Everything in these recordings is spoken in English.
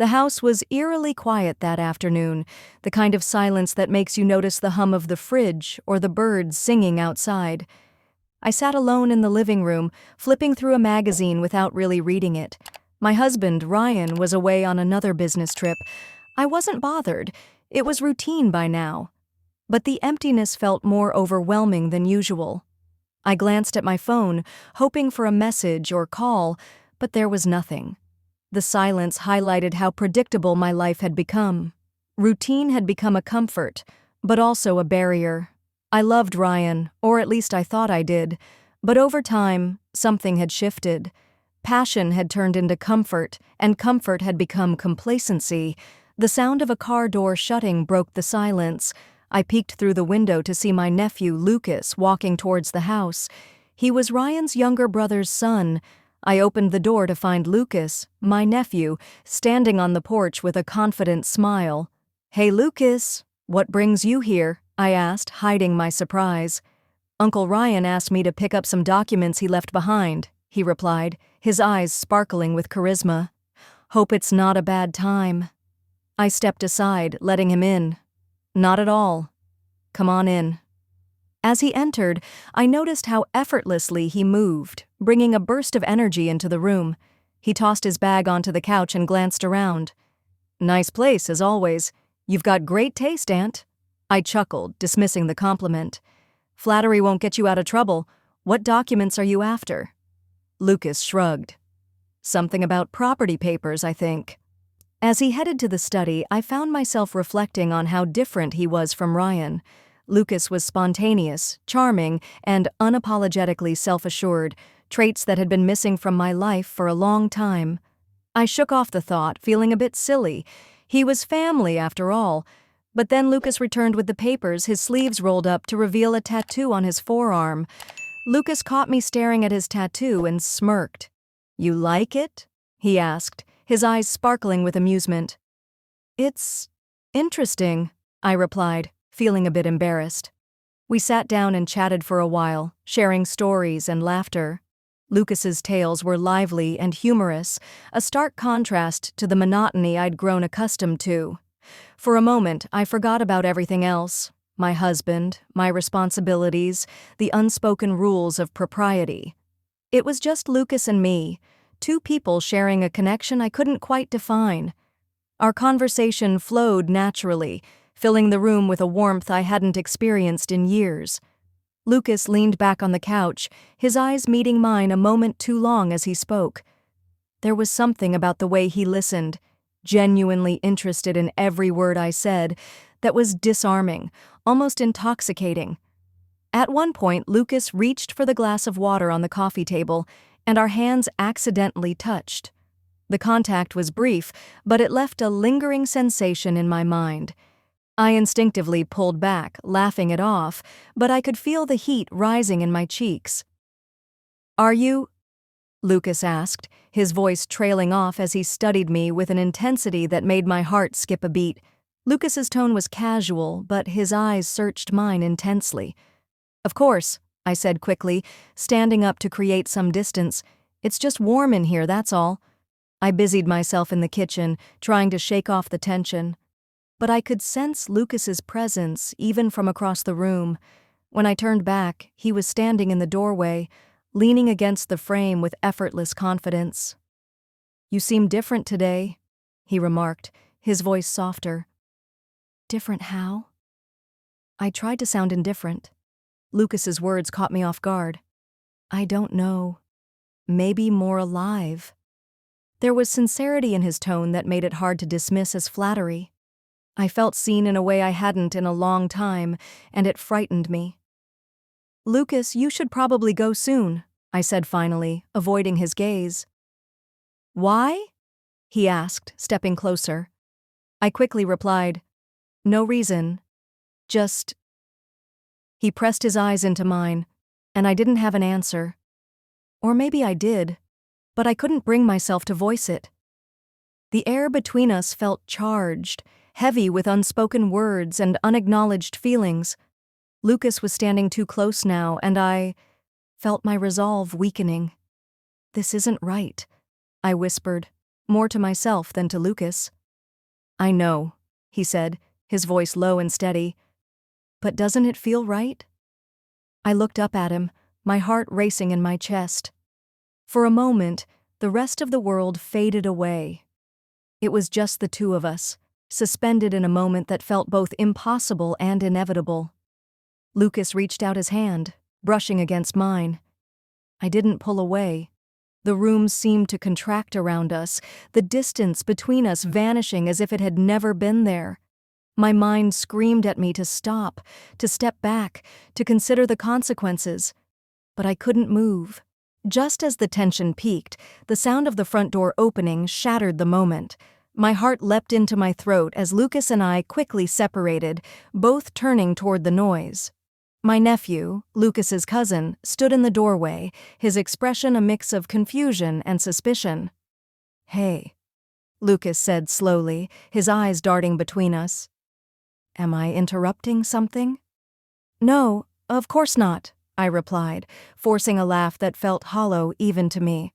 The house was eerily quiet that afternoon, the kind of silence that makes you notice the hum of the fridge or the birds singing outside. I sat alone in the living room, flipping through a magazine without really reading it. My husband, Ryan, was away on another business trip. I wasn't bothered. It was routine by now. But the emptiness felt more overwhelming than usual. I glanced at my phone, hoping for a message or call, but there was nothing. The silence highlighted how predictable my life had become. Routine had become a comfort, but also a barrier. I loved Ryan, or at least I thought I did, but over time, something had shifted. Passion had turned into comfort, and comfort had become complacency. The sound of a car door shutting broke the silence. I peeked through the window to see my nephew, Lucas, walking towards the house. He was Ryan's younger brother's son. I opened the door to find Lucas, my nephew, standing on the porch with a confident smile. "Hey, Lucas, what brings you here?" I asked, hiding my surprise. "Uncle Ryan asked me to pick up some documents he left behind," he replied, his eyes sparkling with charisma. "Hope it's not a bad time." I stepped aside, letting him in. "Not at all. Come on in." As he entered, I noticed how effortlessly he moved, bringing a burst of energy into the room. He tossed his bag onto the couch and glanced around. "Nice place, as always. You've got great taste, Aunt." I chuckled, dismissing the compliment. "Flattery won't get you out of trouble. What documents are you after?" Lucas shrugged. "Something about property papers, I think." As he headed to the study, I found myself reflecting on how different he was from Ryan. Lucas was spontaneous, charming, and unapologetically self-assured, traits that had been missing from my life for a long time. I shook off the thought, feeling a bit silly. He was family, after all. But then Lucas returned with the papers, his sleeves rolled up to reveal a tattoo on his forearm. Lucas caught me staring at his tattoo and smirked. "You like it?" he asked, his eyes sparkling with amusement. "It's interesting," I replied, feeling a bit embarrassed. We sat down and chatted for a while, sharing stories and laughter. Lucas's tales were lively and humorous, a stark contrast to the monotony I'd grown accustomed to. For a moment, I forgot about everything else: my husband, my responsibilities, the unspoken rules of propriety. It was just Lucas and me, two people sharing a connection I couldn't quite define. Our conversation flowed naturally, filling the room with a warmth I hadn't experienced in years. Lucas leaned back on the couch, his eyes meeting mine a moment too long as he spoke. There was something about the way he listened, genuinely interested in every word I said, that was disarming, almost intoxicating. At one point, Lucas reached for the glass of water on the coffee table, and our hands accidentally touched. The contact was brief, but it left a lingering sensation in my mind. I instinctively pulled back, laughing it off, but I could feel the heat rising in my cheeks. "Are you?" Lucas asked, his voice trailing off as he studied me with an intensity that made my heart skip a beat. Lucas's tone was casual, but his eyes searched mine intensely. "Of course," I said quickly, standing up to create some distance. "It's just warm in here, that's all." I busied myself in the kitchen, trying to shake off the tension. But I could sense Lucas's presence even from across the room. When I turned back, he was standing in the doorway, leaning against the frame with effortless confidence. "You seem different today," he remarked, his voice softer. "Different how?" I tried to sound indifferent. Lucas's words caught me off guard. "I don't know. Maybe more alive." There was sincerity in his tone that made it hard to dismiss as flattery. I felt seen in a way I hadn't in a long time, and it frightened me. "Lucas, you should probably go soon," I said finally, avoiding his gaze. "Why?" he asked, stepping closer. I quickly replied, "No reason. Just—" He pressed his eyes into mine, and I didn't have an answer. Or maybe I did, but I couldn't bring myself to voice it. The air between us felt charged, heavy with unspoken words and unacknowledged feelings. Lucas was standing too close now, and I felt my resolve weakening. "This isn't right," I whispered, more to myself than to Lucas. "I know," he said, his voice low and steady. "But doesn't it feel right?" I looked up at him, my heart racing in my chest. For a moment, the rest of the world faded away. It was just the two of us, suspended in a moment that felt both impossible and inevitable. Lucas reached out his hand, brushing against mine. I didn't pull away. The room seemed to contract around us, the distance between us vanishing as if it had never been there. My mind screamed at me to stop, to step back, to consider the consequences. But I couldn't move. Just as the tension peaked, the sound of the front door opening shattered the moment. My heart leapt into my throat as Lucas and I quickly separated, both turning toward the noise. My nephew, Lucas's cousin, stood in the doorway, his expression a mix of confusion and suspicion. "Hey," Lucas said slowly, his eyes darting between us. "Am I interrupting something?" "No, of course not," I replied, forcing a laugh that felt hollow even to me.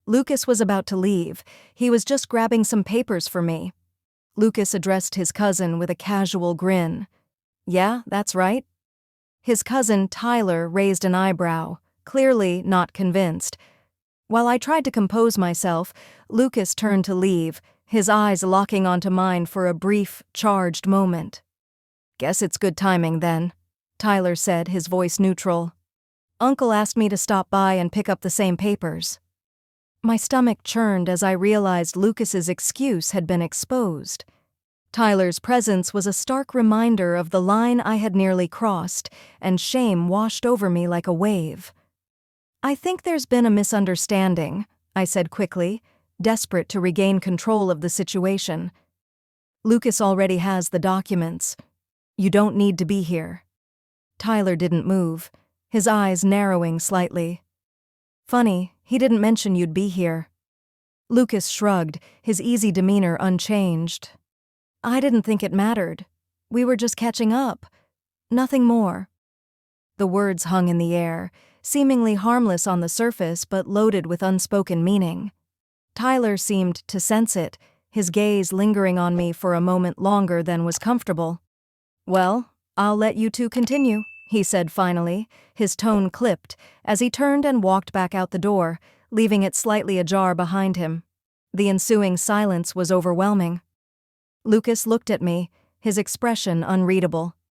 Lucas was about to leave. He was just grabbing some papers for me. Lucas addressed his cousin with a casual grin. "Yeah, that's right." His cousin, Tyler, raised an eyebrow, clearly not convinced. While I tried to compose myself, Lucas turned to leave, his eyes locking onto mine for a brief, charged moment. "Guess it's good timing, then," Tyler said, his voice neutral. "Uncle asked me to stop by and pick up the same papers." My stomach churned as I realized Lucas's excuse had been exposed. Tyler's presence was a stark reminder of the line I had nearly crossed, and shame washed over me like a wave. "I think there's been a misunderstanding," I said quickly, desperate to regain control of the situation. "Lucas already has the documents. You don't need to be here." Tyler didn't move, his eyes narrowing slightly. "Funny, he didn't mention you'd be here." Lucas shrugged, his easy demeanor unchanged. "I didn't think it mattered. We were just catching up. Nothing more." The words hung in the air, seemingly harmless on the surface but loaded with unspoken meaning. Tyler seemed to sense it, his gaze lingering on me for a moment longer than was comfortable. "Well, I'll let you two continue," he said finally, his tone clipped, as he turned and walked back out the door, leaving it slightly ajar behind him. The ensuing silence was overwhelming. Lucas looked at me, his expression unreadable.